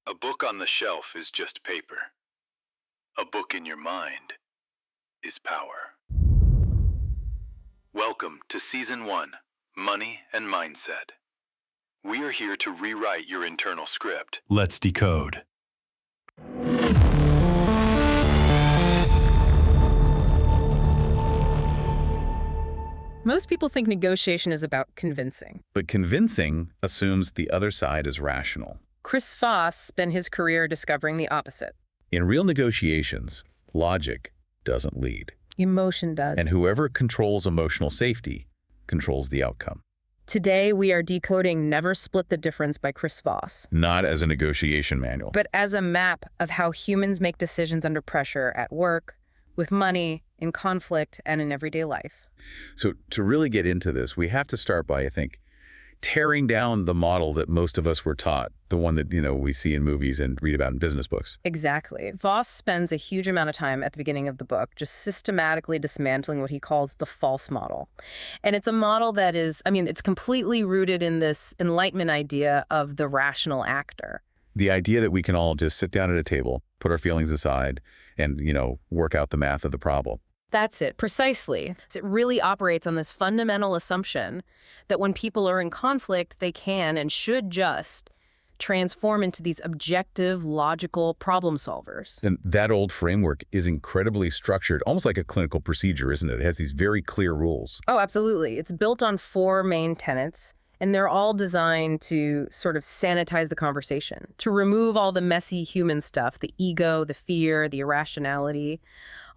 A book on the shelf is just paper. A book in your mind is power. Welcome to Season 1, Money and Mindset. We are here to rewrite your internal script. Let's decode. Most people think negotiation is about convincing. But convincing assumes the other side is rational. Chris Voss spent his career discovering the opposite. In real negotiations, logic doesn't lead. Emotion does. And whoever controls emotional safety controls the outcome. Today, we are decoding Never Split the Difference by Chris Voss. Not as a negotiation manual, but as a map of how humans make decisions under pressure at work, with money, in conflict, and in everyday life. So to really get into this, we have to start by, I think, tearing down the model that most of us were taught, the one that, we see in movies and read about in business books. Exactly. Voss spends a huge amount of time at the beginning of the book just systematically dismantling what he calls the false model. And it's a model that is, it's completely rooted in this Enlightenment idea of the rational actor. The idea that we can all just sit down at a table, put our feelings aside, and, work out the math of the problem. That's it, precisely. It really operates on this fundamental assumption that when people are in conflict, they can and should just transform into these objective, logical problem solvers. And that old framework is incredibly structured, almost like a clinical procedure, isn't it? It has these very clear rules. Oh, absolutely. It's built on 4 main tenets, and they're all designed to sort of sanitize the conversation, to remove all the messy human stuff, the ego, the fear, the irrationality.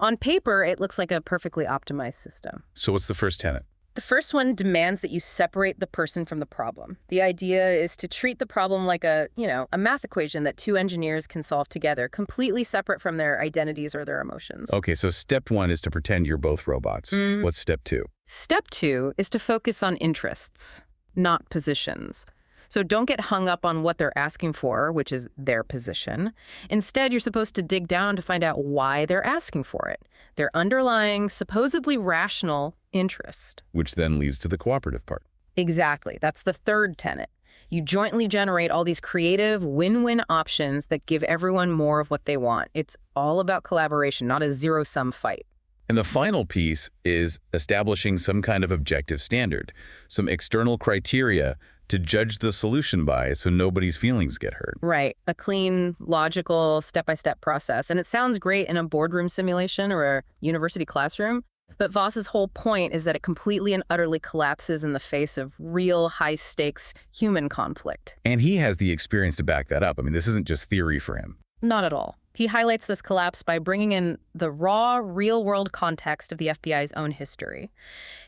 On paper, it looks like a perfectly optimized system. So what's the first tenet? The first one demands that you separate the person from the problem. The idea is to treat the problem like a math equation that 2 engineers can solve together, completely separate from their identities or their emotions. Okay, so step 1 is to pretend you're both robots. What's step 2? Step 2 is to focus on interests, not positions. So don't get hung up on what they're asking for, which is their position. Instead, you're supposed to dig down to find out why they're asking for it, their underlying, supposedly rational interest. Which then leads to the cooperative part. Exactly. That's the third tenet. You jointly generate all these creative win-win options that give everyone more of what they want. It's all about collaboration, not a zero-sum fight. And the final piece is establishing some kind of objective standard, some external criteria to judge the solution by so nobody's feelings get hurt. Right. A clean, logical, step-by-step process. And it sounds great in a boardroom simulation or a university classroom, but Voss's whole point is that it completely and utterly collapses in the face of real high-stakes human conflict. And he has the experience to back that up. This isn't just theory for him. Not at all. He highlights this collapse by bringing in the raw, real-world context of the FBI's own history.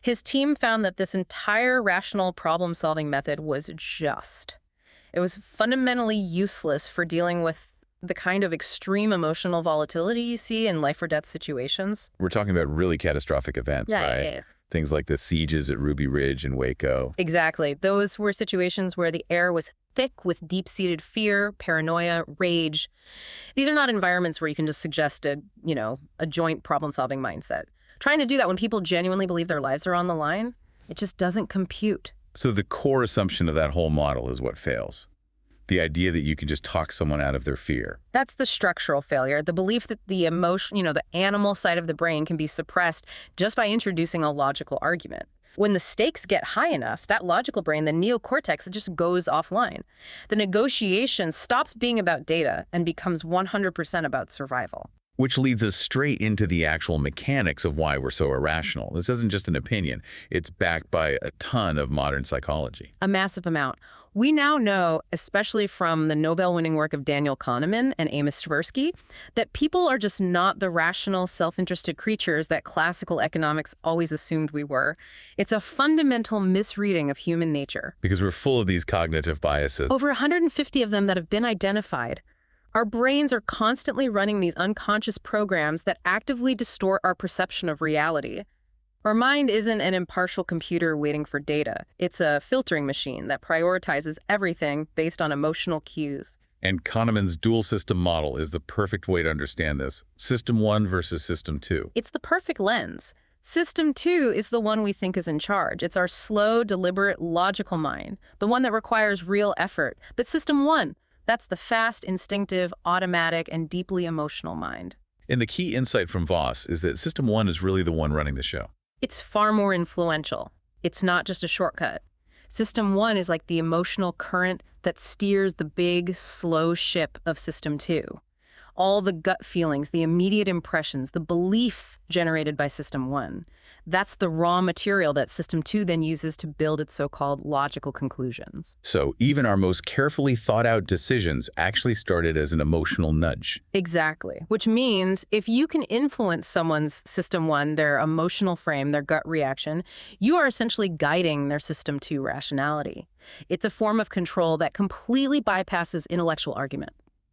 His team found that this entire rational problem-solving method was just. It was fundamentally useless for dealing with the kind of extreme emotional volatility you see in life-or-death situations. We're talking about really catastrophic events, right? Yeah. Things like the sieges at Ruby Ridge and Waco. Exactly. Those were situations where the air was thick with deep-seated fear, paranoia, rage. These are not environments where you can just suggest a joint problem-solving mindset. Trying to do that when people genuinely believe their lives are on the line, it just doesn't compute. So the core assumption of that whole model is what fails. The idea that you can just talk someone out of their fear. That's the structural failure, the belief that the emotion, the animal side of the brain can be suppressed just by introducing a logical argument. When the stakes get high enough, that logical brain, the neocortex, it just goes offline. The negotiation stops being about data and becomes 100% about survival. Which leads us straight into the actual mechanics of why we're so irrational. This isn't just an opinion. It's backed by a ton of modern psychology. A massive amount. We now know, especially from the Nobel-winning work of Daniel Kahneman and Amos Tversky, that people are just not the rational, self-interested creatures that classical economics always assumed we were. It's a fundamental misreading of human nature. Because we're full of these cognitive biases. Over 150 of them that have been identified. Our brains are constantly running these unconscious programs that actively distort our perception of reality. Our mind isn't an impartial computer waiting for data. It's a filtering machine that prioritizes everything based on emotional cues. And Kahneman's dual system model is the perfect way to understand this. System 1 versus System 2. It's the perfect lens. System 2 is the one we think is in charge. It's our slow, deliberate, logical mind, the one that requires real effort. But System 1, That's the fast, instinctive, automatic, and deeply emotional mind. And the key insight from Voss is that System 1 is really the one running the show. It's far more influential. It's not just a shortcut. System 1 is like the emotional current that steers the big, slow ship of System 2. All the gut feelings, the immediate impressions, the beliefs generated by System 1. That's the raw material that System 2 then uses to build its so-called logical conclusions. So even our most carefully thought out decisions actually started as an emotional nudge. Exactly. Which means if you can influence someone's System 1, their emotional frame, their gut reaction, you are essentially guiding their System 2 rationality. It's a form of control that completely bypasses intellectual argument.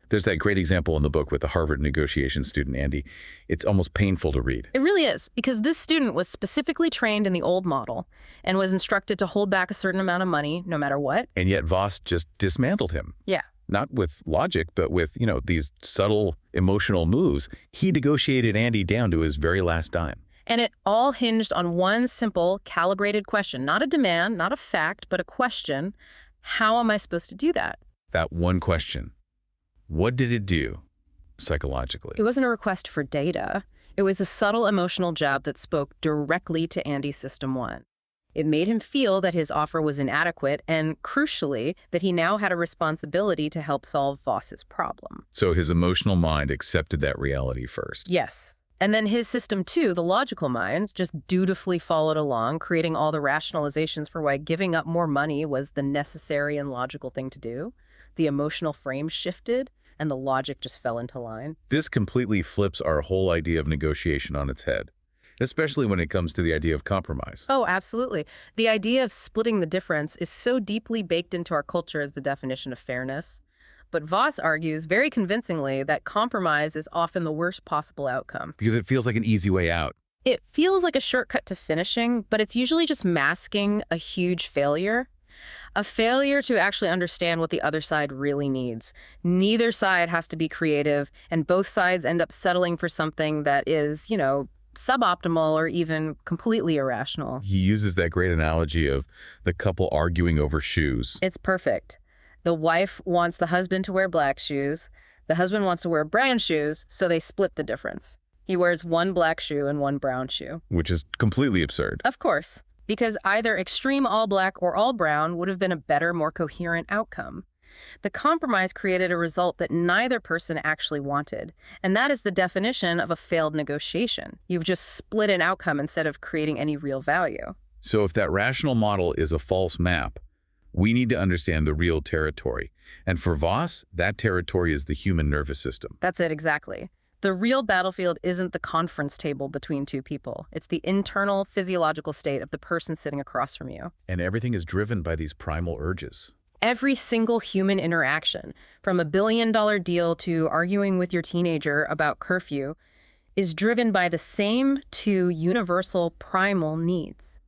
There's that great example in the book with the Harvard negotiation student, Andy. It's almost painful to read. It really is, because this student was specifically trained in the old model and was instructed to hold back a certain amount of money no matter what. And yet Voss just dismantled him. Yeah. Not with logic, but with, these subtle emotional moves. He negotiated Andy down to his very last dime. And it all hinged on one simple, calibrated question. Not a demand, not a fact, but a question. How am I supposed to do that? That one question. What did it do psychologically? It wasn't a request for data. It was a subtle emotional jab that spoke directly to Andy's System 1. It made him feel that his offer was inadequate and, crucially, that he now had a responsibility to help solve Voss's problem. So his emotional mind accepted that reality first. Yes. And then his System 2, the logical mind, just dutifully followed along, creating all the rationalizations for why giving up more money was the necessary and logical thing to do. The emotional frame shifted, and the logic just fell into line. This completely flips our whole idea of negotiation on its head, especially when it comes to the idea of compromise. Oh, absolutely. The idea of splitting the difference is so deeply baked into our culture as the definition of fairness. But Voss argues very convincingly that compromise is often the worst possible outcome. Because it feels like an easy way out. It feels like a shortcut to finishing, but it's usually just masking a huge failure. A failure to actually understand what the other side really needs. Neither side has to be creative, and both sides end up settling for something that is, suboptimal or even completely irrational. He uses that great analogy of the couple arguing over shoes. It's perfect. The wife wants the husband to wear black shoes. The husband wants to wear brown shoes, so they split the difference. He wears one black shoe and one brown shoe. Which is completely absurd. Of course. Because either extreme all black or all brown would have been a better, more coherent outcome. The compromise created a result that neither person actually wanted, and that is the definition of a failed negotiation. You've just split an outcome instead of creating any real value. So if that rational model is a false map, we need to understand the real territory. And for Voss, that territory is the human nervous system. That's it, exactly. The real battlefield isn't the conference table between two people. It's the internal physiological state of the person sitting across from you. And everything is driven by these primal urges. Every single human interaction, from a billion-dollar deal to arguing with your teenager about curfew, is driven by the same two universal primal needs.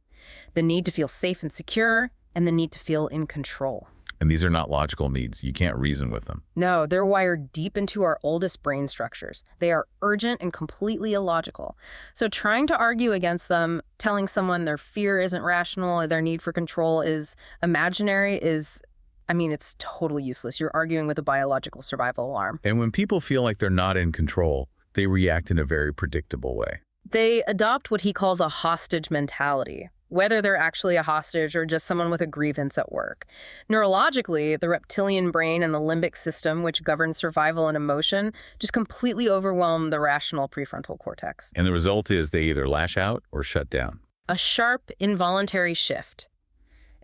The need to feel safe and secure, and the need to feel in control. And these are not logical needs. You can't reason with them. No, they're wired deep into our oldest brain structures. They are urgent and completely illogical. So trying to argue against them, telling someone their fear isn't rational or their need for control is imaginary it's totally useless. You're arguing with a biological survival alarm. And when people feel like they're not in control, they react in a very predictable way. They adopt what he calls a hostage mentality, whether they're actually a hostage or just someone with a grievance at work. Neurologically, the reptilian brain and the limbic system, which governs survival and emotion, just completely overwhelm the rational prefrontal cortex. And the result is they either lash out or shut down. A sharp, involuntary shift.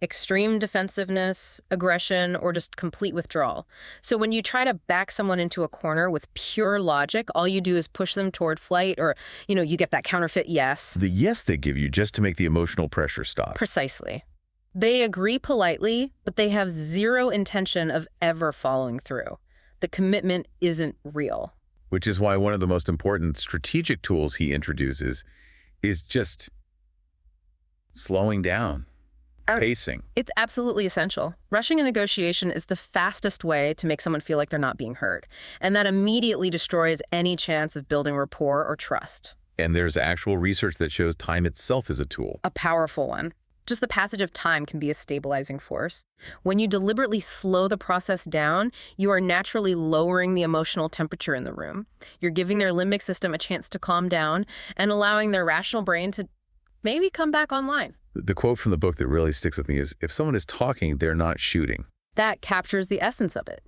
Extreme defensiveness, aggression, or just complete withdrawal. So when you try to back someone into a corner with pure logic, all you do is push them toward flight or, you get that counterfeit yes. The yes they give you just to make the emotional pressure stop. Precisely. They agree politely, but they have zero intention of ever following through. The commitment isn't real. Which is why one of the most important strategic tools he introduces is just slowing down. Pacing. It's absolutely essential. Rushing a negotiation is the fastest way to make someone feel like they're not being heard. And that immediately destroys any chance of building rapport or trust. And there's actual research that shows time itself is a tool. A powerful one. Just the passage of time can be a stabilizing force. When you deliberately slow the process down, you are naturally lowering the emotional temperature in the room. You're giving their limbic system a chance to calm down and allowing their rational brain to maybe come back online. The quote from the book that really sticks with me is, if someone is talking, they're not shooting. That captures the essence of it.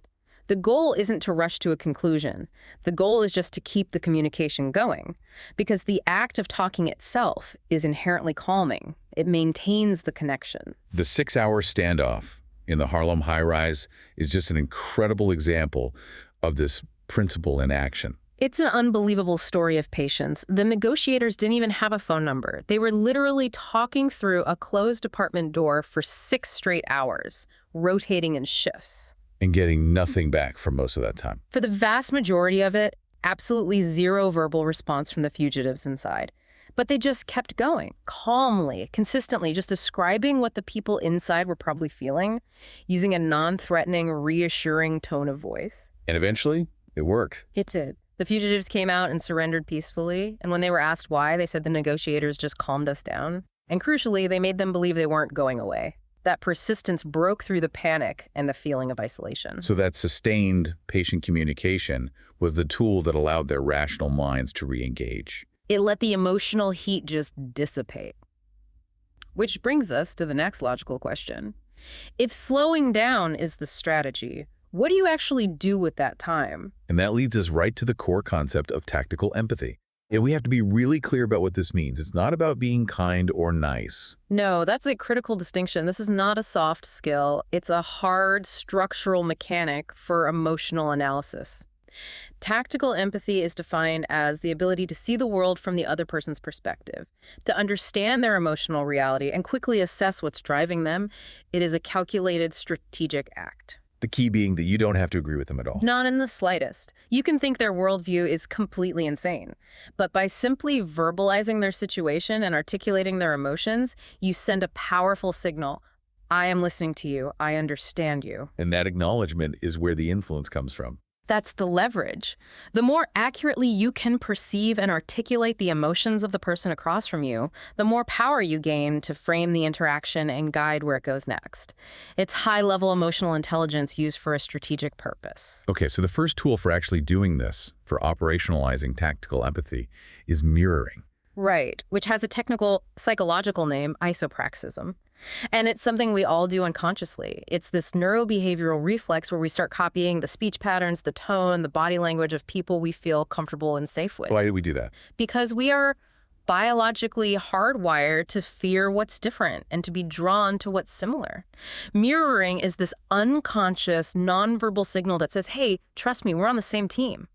The goal isn't to rush to a conclusion. The goal is just to keep the communication going, because the act of talking itself is inherently calming. It maintains the connection. The 6-hour standoff in the Harlem high-rise is just an incredible example of this principle in action. It's an unbelievable story of patience. The negotiators didn't even have a phone number. They were literally talking through a closed apartment door for 6 straight hours, rotating in shifts. And getting nothing back for most of that time. For the vast majority of it, absolutely zero verbal response from the fugitives inside. But they just kept going, calmly, consistently, just describing what the people inside were probably feeling, using a non-threatening, reassuring tone of voice. And eventually, it worked. It did. The fugitives came out and surrendered peacefully, and when they were asked why, they said the negotiators just calmed us down. And crucially, they made them believe they weren't going away. That persistence broke through the panic and the feeling of isolation. So that sustained patient communication was the tool that allowed their rational minds to re-engage. It let the emotional heat just dissipate. Which brings us to the next logical question. If slowing down is the strategy, what do you actually do with that time? And that leads us right to the core concept of tactical empathy. And we have to be really clear about what this means. It's not about being kind or nice. No, that's a critical distinction. This is not a soft skill. It's a hard structural mechanic for emotional analysis. Tactical empathy is defined as the ability to see the world from the other person's perspective, to understand their emotional reality and quickly assess what's driving them. It is a calculated, strategic act. The key being that you don't have to agree with them at all. Not in the slightest. You can think their worldview is completely insane. But by simply verbalizing their situation and articulating their emotions, you send a powerful signal. I am listening to you. I understand you. And that acknowledgement is where the influence comes from. That's the leverage. The more accurately you can perceive and articulate the emotions of the person across from you, the more power you gain to frame the interaction and guide where it goes next. It's high-level emotional intelligence used for a strategic purpose. Okay, so the first tool for actually doing this, for operationalizing tactical empathy, is mirroring. Right, which has a technical psychological name, isopraxism. And it's something we all do unconsciously. It's this neurobehavioral reflex where we start copying the speech patterns, the tone, the body language of people we feel comfortable and safe with. Why do we do that? Because we are biologically hardwired to fear what's different and to be drawn to what's similar. Mirroring is this unconscious, nonverbal signal that says, hey, trust me, we're on the same team.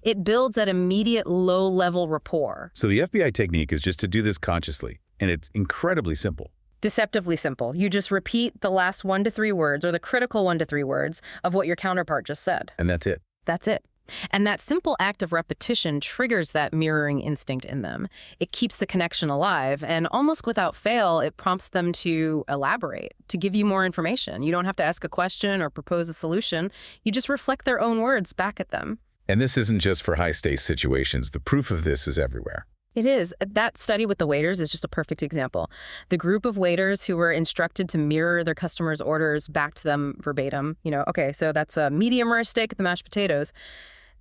It builds that immediate low-level rapport. So the FBI technique is just to do this consciously, and it's incredibly simple. Deceptively simple. You just repeat the last 1 to 3 words, or the critical 1 to 3 words of what your counterpart just said. And that's it. That's it. And that simple act of repetition triggers that mirroring instinct in them. It keeps the connection alive, and almost without fail, it prompts them to elaborate, to give you more information. You don't have to ask a question or propose a solution. You just reflect their own words back at them. And this isn't just for high-stakes situations. The proof of this is everywhere. It is. That study with the waiters is just a perfect example. The group of waiters who were instructed to mirror their customers' orders back to them verbatim, okay, so that's a medium rare steak with the mashed potatoes.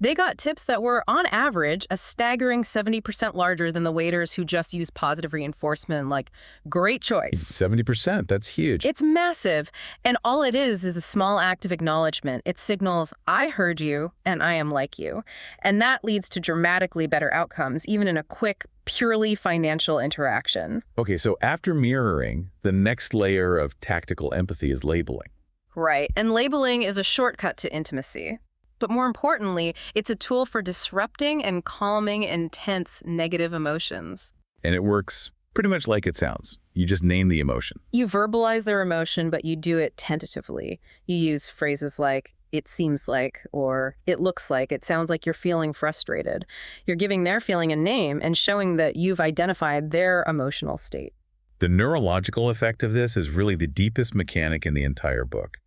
They got tips that were, on average, a staggering 70% larger than the waiters who just used positive reinforcement, like, great choice. 70%, that's huge. It's massive. And all it is a small act of acknowledgement. It signals, I heard you, and I am like you. And that leads to dramatically better outcomes, even in a quick, purely financial interaction. Okay, so after mirroring, the next layer of tactical empathy is labeling. Right. And labeling is a shortcut to intimacy. But more importantly, it's a tool for disrupting and calming intense negative emotions. And it works pretty much like it sounds. You just name the emotion. You verbalize their emotion, but you do it tentatively. You use phrases like, it seems like, or it looks like, it sounds like you're feeling frustrated. You're giving their feeling a name and showing that you've identified their emotional state. The neurological effect of this is really the deepest mechanic in the entire book.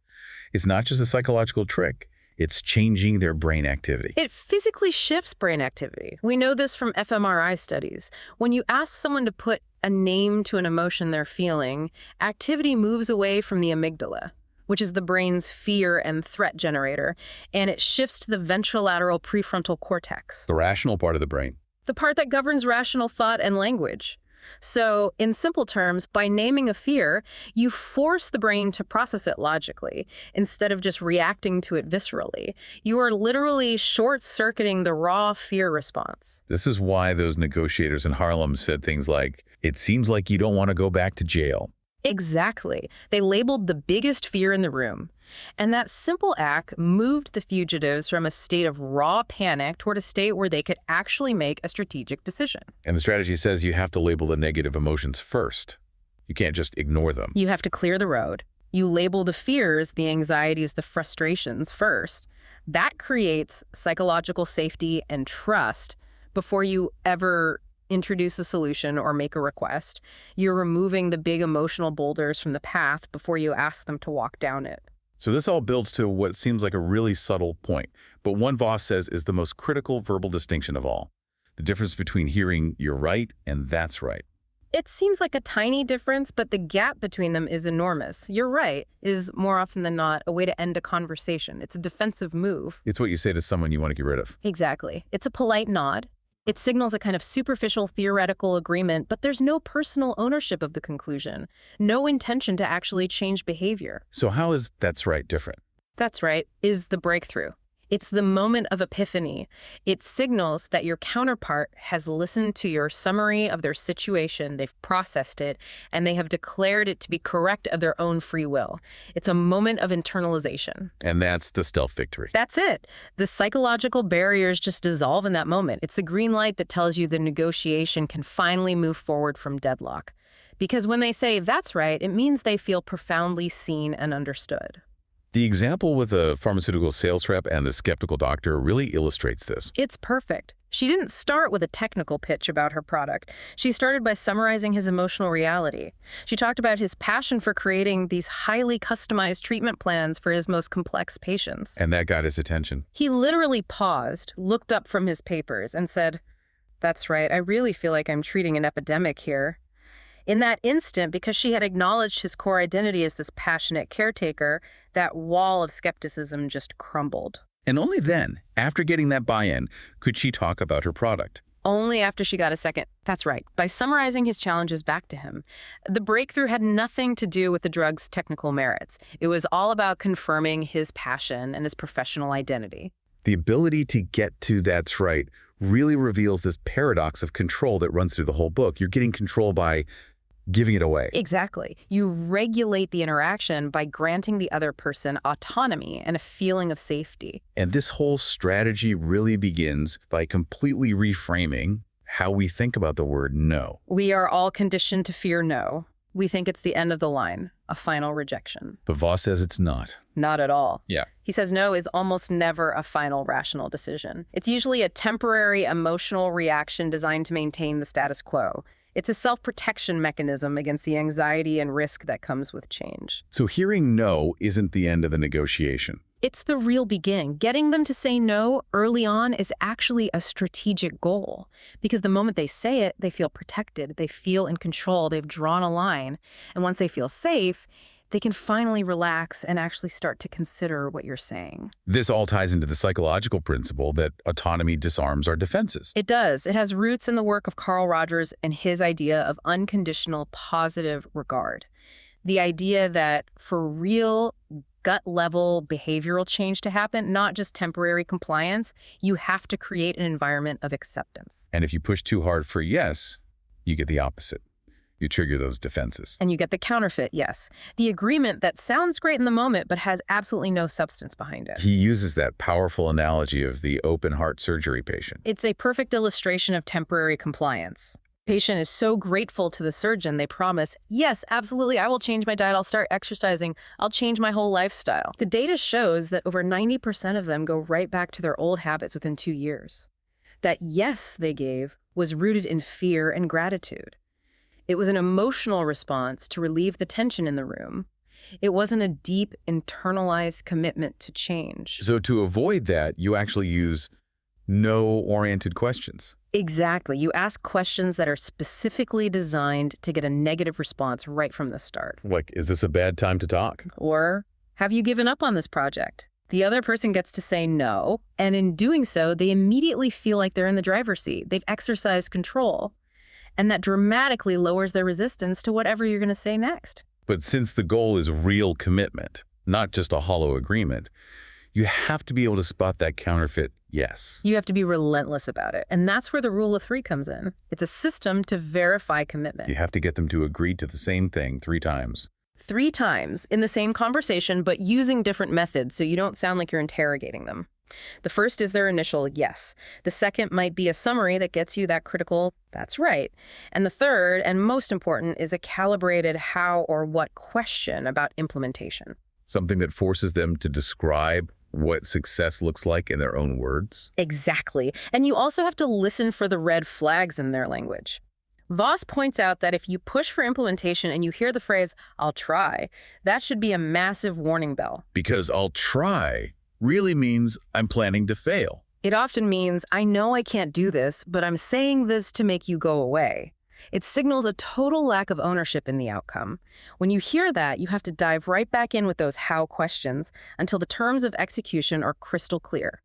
It's not just a psychological trick. It's changing their brain activity. It physically shifts brain activity. We know this from fMRI studies. When you ask someone to put a name to an emotion they're feeling, activity moves away from the amygdala, which is the brain's fear and threat generator, and it shifts to the ventrolateral prefrontal cortex, The rational part of the brain. the part that governs rational thought and language. So, in simple terms, by naming a fear, you force the brain to process it logically instead of just reacting to it viscerally. You are literally short-circuiting the raw fear response. This is why those negotiators in Harlem said things like, "It seems like you don't want to go back to jail." Exactly. They labeled the biggest fear in the room. And that simple act moved the fugitives from a state of raw panic toward a state where they could actually make a strategic decision. And the strategy says you have to label the negative emotions first. You can't just ignore them. You have to clear the road. You label the fears, the anxieties, the frustrations first. That creates psychological safety and trust before you ever introduce a solution or make a request. You're removing the big emotional boulders from the path before you ask them to walk down it. So this all builds to what seems like a really subtle point, but one Voss says is the most critical verbal distinction of all. The difference between hearing "you're right" and "that's right." It seems like a tiny difference, but the gap between them is enormous. "You're right" is more often than not a way to end a conversation. It's a defensive move. It's what you say to someone you want to get rid of. Exactly. It's a polite nod. It signals a kind of superficial theoretical agreement, but there's no personal ownership of the conclusion, no intention to actually change behavior. So how is "that's right" different? That's right, is the breakthrough. It's the moment of epiphany. It signals that your counterpart has listened to your summary of their situation, they've processed it, and they have declared it to be correct of their own free will. It's a moment of internalization. And that's the stealth victory. That's it. The psychological barriers just dissolve in that moment. It's the green light that tells you the negotiation can finally move forward from deadlock. Because when they say "that's right," it means they feel profoundly seen and understood. The example with a pharmaceutical sales rep and the skeptical doctor really illustrates this. It's perfect. She didn't start with a technical pitch about her product. She started by summarizing his emotional reality. She talked about his passion for creating these highly customized treatment plans for his most complex patients. And that got his attention. He literally paused, looked up from his papers, and said, "That's right, I really feel like I'm treating an epidemic here." In that instant, because she had acknowledged his core identity as this passionate caretaker, that wall of skepticism just crumbled. And only then, after getting that buy-in, could she talk about her product. Only after she got a second, "That's right," by summarizing his challenges back to him. The breakthrough had nothing to do with the drug's technical merits. It was all about confirming his passion and his professional identity. The ability to get to "that's right" really reveals this paradox of control that runs through the whole book. You're getting control by giving it away. Exactly. You regulate the interaction by granting the other person autonomy and a feeling of safety. And this whole strategy really begins by completely reframing how we think about the word "no." We are all conditioned to fear no. We think it's the end of the line, a final rejection. But Voss says it's not. Not at all. Yeah. He says no is almost never a final rational decision. It's usually a temporary emotional reaction designed to maintain the status quo. It's a self-protection mechanism against the anxiety and risk that comes with change. So hearing "no" isn't the end of the negotiation. It's the real beginning. Getting them to say no early on is actually a strategic goal, because the moment they say it, they feel protected, they feel in control, they've drawn a line. And once they feel safe, they can finally relax and actually start to consider what you're saying. This all ties into the psychological principle that autonomy disarms our defenses. It does. It has roots in the work of Carl Rogers and his idea of unconditional positive regard. The idea that for real gut-level behavioral change to happen, not just temporary compliance, you have to create an environment of acceptance. And if you push too hard for yes, you get the opposite. You trigger those defenses. And you get the counterfeit yes. The agreement that sounds great in the moment but has absolutely no substance behind it. He uses that powerful analogy of the open heart surgery patient. It's a perfect illustration of temporary compliance. Patient is so grateful to the surgeon, they promise, "Yes, absolutely, I will change my diet, I'll start exercising, I'll change my whole lifestyle." The data shows that over 90% of them go right back to their old habits within 2 years. That yes they gave was rooted in fear and gratitude. It was an emotional response to relieve the tension in the room. It wasn't a deep, internalized commitment to change. So to avoid that, you actually use no-oriented questions. Exactly. You ask questions that are specifically designed to get a negative response right from the start. Like, is this a bad time to talk? Or, have you given up on this project? The other person gets to say no, and in doing so, they immediately feel like they're in the driver's seat. They've exercised control, and that dramatically lowers their resistance to whatever you're going to say next. But since the goal is real commitment, not just a hollow agreement, you have to be able to spot that counterfeit yes. You have to be relentless about it, and that's where the rule of 3 comes in. It's a system to verify commitment. You have to get them to agree to the same thing 3 times. 3 times in the same conversation, but using different methods so you don't sound like you're interrogating them. The first is their initial yes. The second might be a summary that gets you that critical, that's right. And the third, and most important, is a calibrated how or what question about implementation. Something that forces them to describe what success looks like in their own words. Exactly. And you also have to listen for the red flags in their language. Voss points out that if you push for implementation and you hear the phrase, "I'll try," that should be a massive warning bell. Because I'll try really means I'm planning to fail. It often means, I know I can't do this, but I'm saying this to make you go away. It signals a total lack of ownership in the outcome. When you hear that, you have to dive right back in with those how questions until the terms of execution are crystal clear.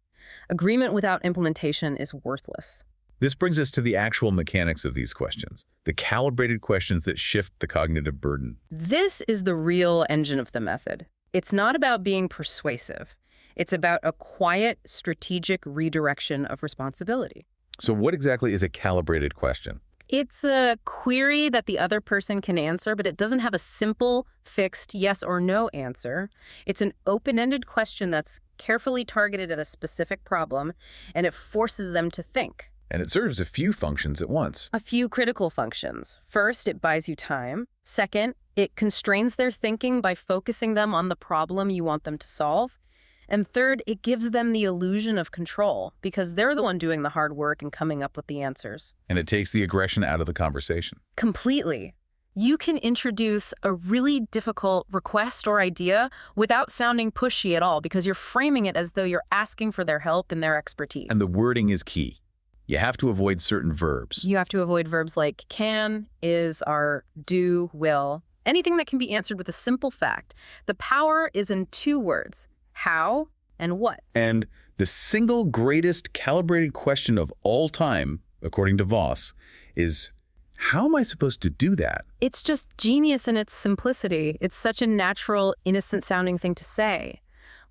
Agreement without implementation is worthless. This brings us to the actual mechanics of these questions, the calibrated questions that shift the cognitive burden. This is the real engine of the method. It's not about being persuasive. It's about a quiet, strategic redirection of responsibility. So what exactly is a calibrated question? It's a query that the other person can answer, but it doesn't have a simple, fixed yes or no answer. It's an open-ended question that's carefully targeted at a specific problem, and it forces them to think. And it serves a few functions at once. A few critical functions. First, it buys you time. Second, it constrains their thinking by focusing them on the problem you want them to solve. And third, it gives them the illusion of control because they're the one doing the hard work and coming up with the answers. And it takes the aggression out of the conversation. Completely. You can introduce a really difficult request or idea without sounding pushy at all because you're framing it as though you're asking for their help and their expertise. And the wording is key. You have to avoid certain verbs. You have to avoid verbs like can, is, are, do, will, anything that can be answered with a simple fact. The power is in 2 words, how and what. And the single greatest calibrated question of all time, according to Voss, is how am I supposed to do that? It's just genius in its simplicity. It's such a natural, innocent-sounding thing to say.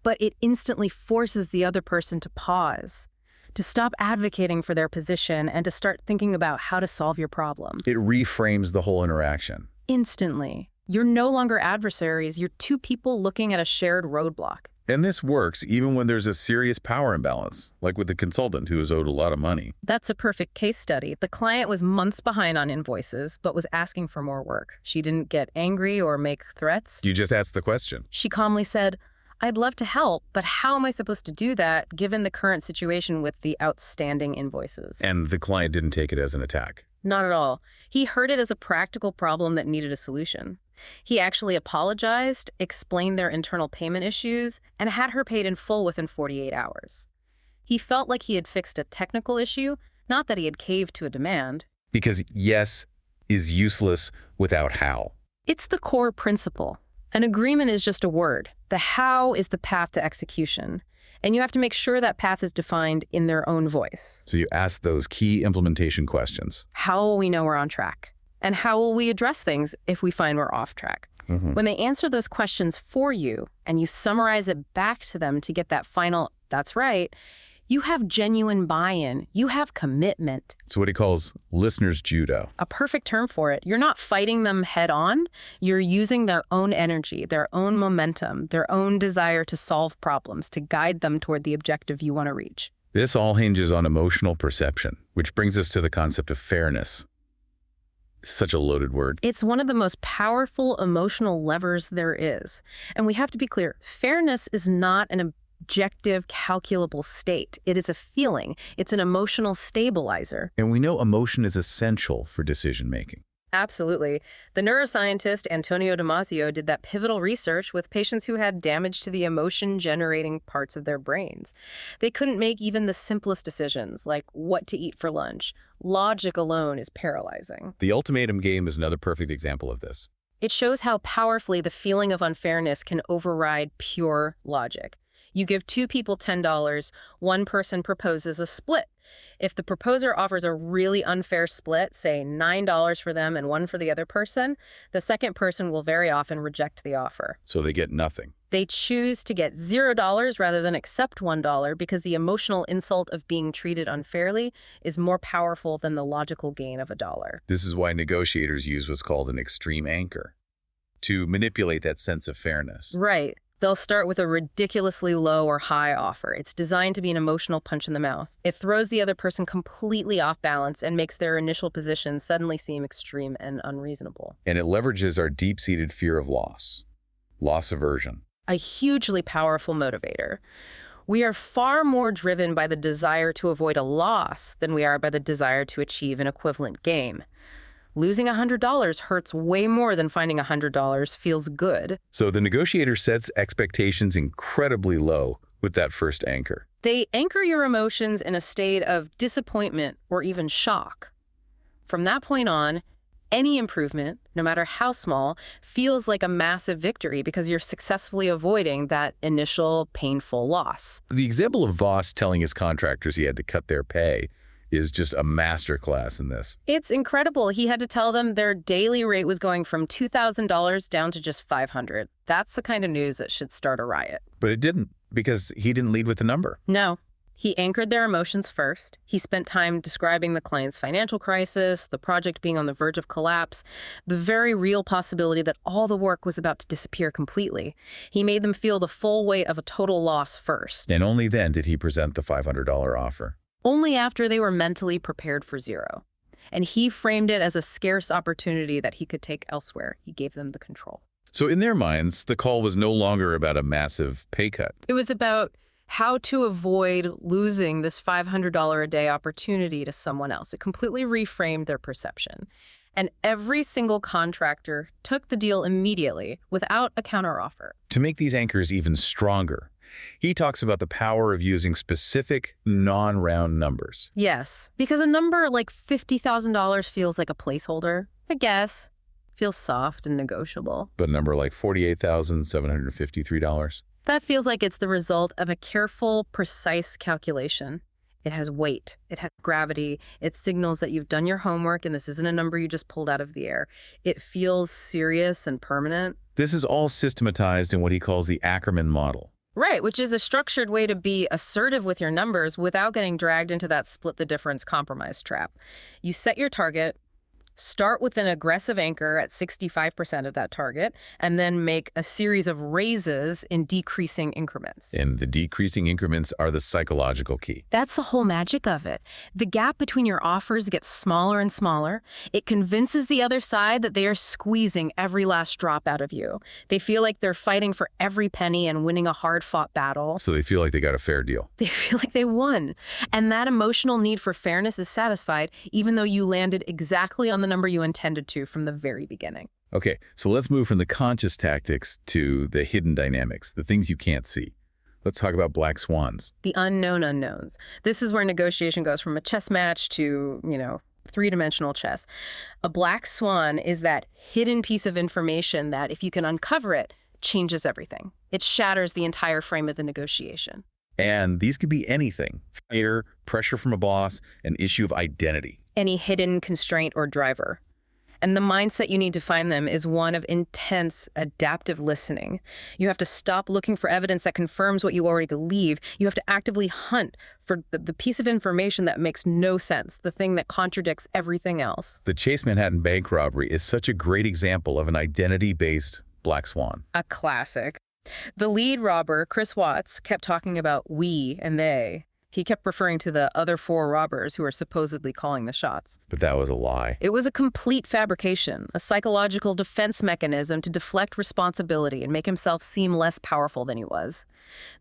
But it instantly forces the other person to pause, to stop advocating for their position and to start thinking about how to solve your problem. It reframes the whole interaction. Instantly. You're no longer adversaries. You're 2 people looking at a shared roadblock. And this works even when there's a serious power imbalance, like with the consultant who is owed a lot of money. That's a perfect case study. The client was months behind on invoices, but was asking for more work. She didn't get angry or make threats. You just asked the question. She calmly said, I'd love to help, but how am I supposed to do that given the current situation with the outstanding invoices? And the client didn't take it as an attack. Not at all. He heard it as a practical problem that needed a solution. He actually apologized, explained their internal payment issues, and had her paid in full within 48 hours. He felt like he had fixed a technical issue, not that he had caved to a demand. Because yes is useless without how. It's the core principle. An agreement is just a word. The how is the path to execution. And you have to make sure that path is defined in their own voice. So you ask those key implementation questions. How will we know we're on track? And how will we address things if we find we're off track? When they answer those questions for you and you summarize it back to them to get that final, that's right, you have genuine buy-in. You have commitment. It's what he calls listener's judo. A perfect term for it. You're not fighting them head on. You're using their own energy, their own momentum, their own desire to solve problems, to guide them toward the objective you want to reach. This all hinges on emotional perception, which brings us to the concept of fairness. Such a loaded word. It's one of the most powerful emotional levers there is. And we have to be clear, fairness is not an objective, calculable state. It is a feeling. It's an emotional stabilizer. And we know emotion is essential for decision-making. Absolutely. The neuroscientist Antonio Damasio did that pivotal research with patients who had damage to the emotion-generating parts of their brains. They couldn't make even the simplest decisions, like what to eat for lunch. Logic alone is paralyzing. The ultimatum game is another perfect example of this. It shows how powerfully the feeling of unfairness can override pure logic. You give two people $10, one person proposes a split. If the proposer offers a really unfair split, say $9 for them and $1 for the other person, the second person will very often reject the offer. So they get nothing. They choose to get $0 rather than accept $1 because the emotional insult of being treated unfairly is more powerful than the logical gain of $1. This is why negotiators use what's called an extreme anchor to manipulate that sense of fairness. Right. They'll start with a ridiculously low or high offer. It's designed to be an emotional punch in the mouth. It throws the other person completely off balance and makes their initial position suddenly seem extreme and unreasonable. And it leverages our deep-seated fear of loss aversion. A hugely powerful motivator. We are far more driven by the desire to avoid a loss than we are by the desire to achieve an equivalent gain. Losing $100 hurts way more than finding $100 feels good. So the negotiator sets expectations incredibly low with that first anchor. They anchor your emotions in a state of disappointment or even shock. From that point on, any improvement, no matter how small, feels like a massive victory because you're successfully avoiding that initial painful loss. The example of Voss telling his contractors he had to cut their pay is just a masterclass in this. It's incredible. He had to tell them their daily rate was going from $2,000 down to just $500. That's the kind of news that should start a riot. But it didn't, because he didn't lead with the number. No. He anchored their emotions first. He spent time describing the client's financial crisis, the project being on the verge of collapse, the very real possibility that all the work was about to disappear completely. He made them feel the full weight of a total loss first. And only then did he present the $500 offer. Only after they were mentally prepared for zero. And he framed it as a scarce opportunity that he could take elsewhere. He gave them the control. So in their minds, the call was no longer about a massive pay cut. It was about how to avoid losing this $500 a day opportunity to someone else. It completely reframed their perception. And every single contractor took the deal immediately without a counteroffer. To make these anchors even stronger, he talks about the power of using specific, non-round numbers. Yes, because a number like $50,000 feels like a placeholder, I guess. Feels soft and negotiable. But a number like $48,753? That feels like it's the result of a careful, precise calculation. It has weight. It has gravity. It signals that you've done your homework and this isn't a number you just pulled out of the air. It feels serious and permanent. This is all systematized in what he calls the Ackerman model. Right, which is a structured way to be assertive with your numbers without getting dragged into that split the difference compromise trap. You set your target, start with an aggressive anchor at 65% of that target, and then make a series of raises in decreasing increments. And the decreasing increments are the psychological key. That's the whole magic of it. The gap between your offers gets smaller and smaller. It convinces the other side that they are squeezing every last drop out of you. They feel like they're fighting for every penny and winning a hard-fought battle. So they feel like they got a fair deal. They feel like they won. And that emotional need for fairness is satisfied even though you landed exactly on the number you intended to from the very beginning. Okay, so let's move from the conscious tactics to the hidden dynamics, the things you can't see. Let's talk about black swans. The unknown unknowns. This is where negotiation goes from a chess match to, three-dimensional chess. A black swan is that hidden piece of information that, if you can uncover it, changes everything. It shatters the entire frame of the negotiation. And these could be anything. Fear, pressure from a boss, an issue of identity. Any hidden constraint or driver. And the mindset you need to find them is one of intense, adaptive listening. You have to stop looking for evidence that confirms what you already believe. You have to actively hunt for the piece of information that makes no sense, the thing that contradicts everything else. The Chase Manhattan bank robbery is such a great example of an identity-based black swan. A classic. The lead robber, Chris Watts, kept talking about we and they. He kept referring to the other four robbers who were supposedly calling the shots. But that was a lie. It was a complete fabrication, a psychological defense mechanism to deflect responsibility and make himself seem less powerful than he was.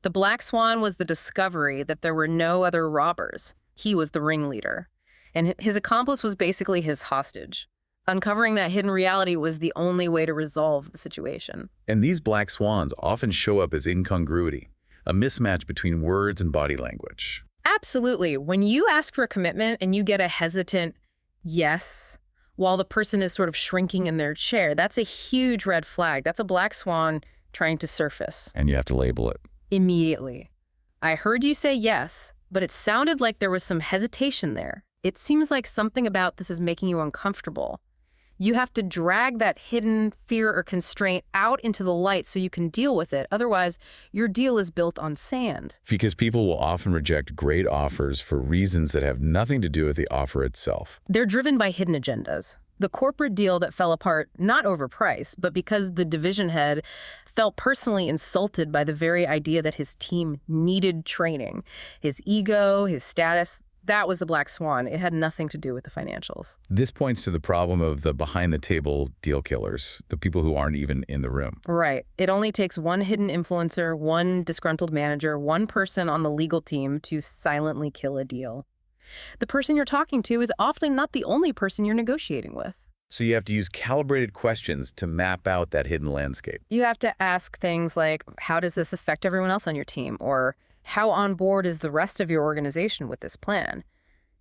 The black swan was the discovery that there were no other robbers. He was the ringleader. And his accomplice was basically his hostage. Uncovering that hidden reality was the only way to resolve the situation. And these black swans often show up as incongruity, a mismatch between words and body language. Absolutely. When you ask for a commitment and you get a hesitant yes, while the person is sort of shrinking in their chair, that's a huge red flag. That's a black swan trying to surface. And you have to label it. Immediately. I heard you say yes, but it sounded like there was some hesitation there. It seems like something about this is making you uncomfortable. You have to drag that hidden fear or constraint out into the light so you can deal with it. Otherwise, your deal is built on sand. Because people will often reject great offers for reasons that have nothing to do with the offer itself. They're driven by hidden agendas. The corporate deal that fell apart, not over price, but because the division head felt personally insulted by the very idea that his team needed training. His ego, his status, that was the black swan. It had nothing to do with the financials. This points to the problem of the behind-the-table deal killers, the people who aren't even in the room. Right. It only takes one hidden influencer, one disgruntled manager, one person on the legal team to silently kill a deal. The person you're talking to is often not the only person you're negotiating with. So you have to use calibrated questions to map out that hidden landscape. You have to ask things like, how does this affect everyone else on your team? Or how on board is the rest of your organization with this plan?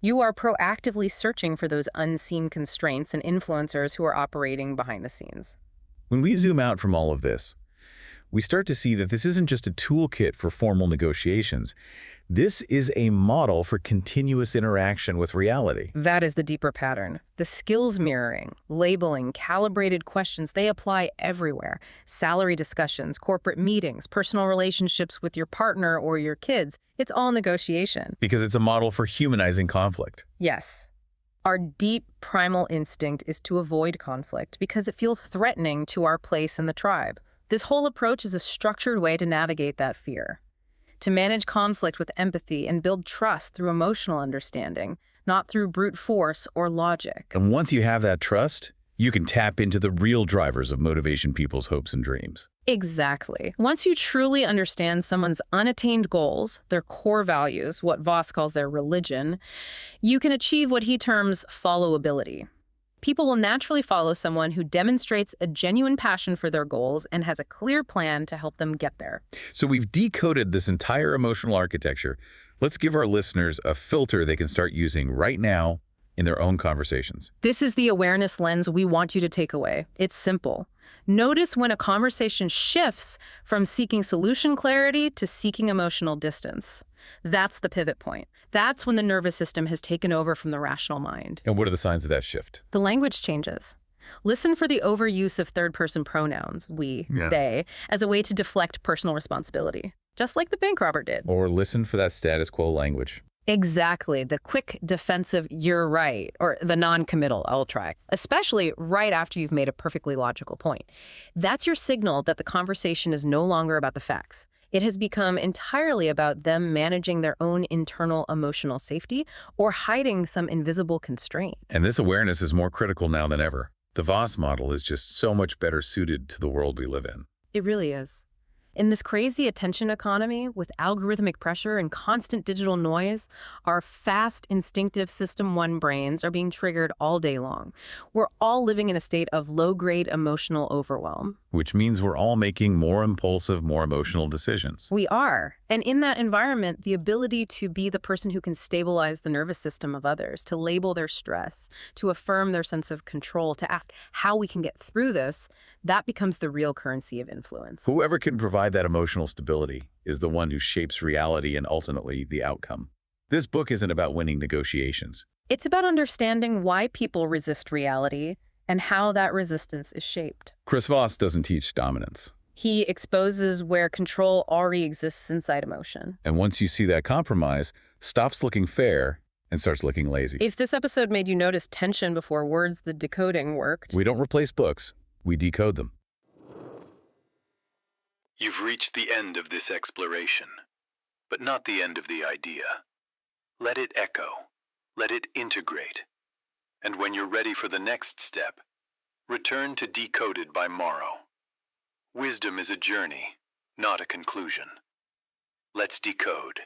You are proactively searching for those unseen constraints and influencers who are operating behind the scenes. When we zoom out from all of this, we start to see that this isn't just a toolkit for formal negotiations. This is a model for continuous interaction with reality. That is the deeper pattern. The skills mirroring, labeling, calibrated questions, they apply everywhere. Salary discussions, corporate meetings, personal relationships with your partner or your kids. It's all negotiation. Because it's a model for humanizing conflict. Yes. Our deep primal instinct is to avoid conflict because it feels threatening to our place in the tribe. This whole approach is a structured way to navigate that fear, to manage conflict with empathy and build trust through emotional understanding, not through brute force or logic. And once you have that trust, you can tap into the real drivers of motivation people's hopes and dreams. Exactly. Once you truly understand someone's unattained goals, their core values, what Voss calls their religion, you can achieve what he terms followability. People will naturally follow someone who demonstrates a genuine passion for their goals and has a clear plan to help them get there. So we've decoded this entire emotional architecture. Let's give our listeners a filter they can start using right now in their own conversations. This is the awareness lens we want you to take away. It's simple. Notice when a conversation shifts from seeking solution clarity to seeking emotional distance. That's the pivot point. That's when the nervous system has taken over from the rational mind. And what are the signs of that shift? The language changes. Listen for the overuse of third-person pronouns, we, they, as a way to deflect personal responsibility, just like the bank robber did. Or listen for that status quo language. Exactly. The quick, defensive, you're right, or the non-committal, I'll try, especially right after you've made a perfectly logical point. That's your signal that the conversation is no longer about the facts. It has become entirely about them managing their own internal emotional safety or hiding some invisible constraint. And this awareness is more critical now than ever. The Voss model is just so much better suited to the world we live in. It really is. In this crazy attention economy with algorithmic pressure and constant digital noise, our fast, instinctive System 1 brains are being triggered all day long. We're all living in a state of low-grade emotional overwhelm. Which means we're all making more impulsive, more emotional decisions. We are. And in that environment, the ability to be the person who can stabilize the nervous system of others, to label their stress, to affirm their sense of control, to ask how we can get through this, that becomes the real currency of influence. Whoever can provide that emotional stability is the one who shapes reality and ultimately the outcome. This book isn't about winning negotiations. It's about understanding why people resist reality and how that resistance is shaped. Chris Voss doesn't teach dominance. He exposes where control already exists inside emotion. And once you see that compromise, stops looking fair and starts looking lazy. If this episode made you notice tension before words, the decoding worked. We don't replace books, we decode them. You've reached the end of this exploration, but not the end of the idea. Let it echo. Let it integrate. And when you're ready for the next step, return to Decoded by Morrow. Wisdom is a journey, not a conclusion. Let's decode.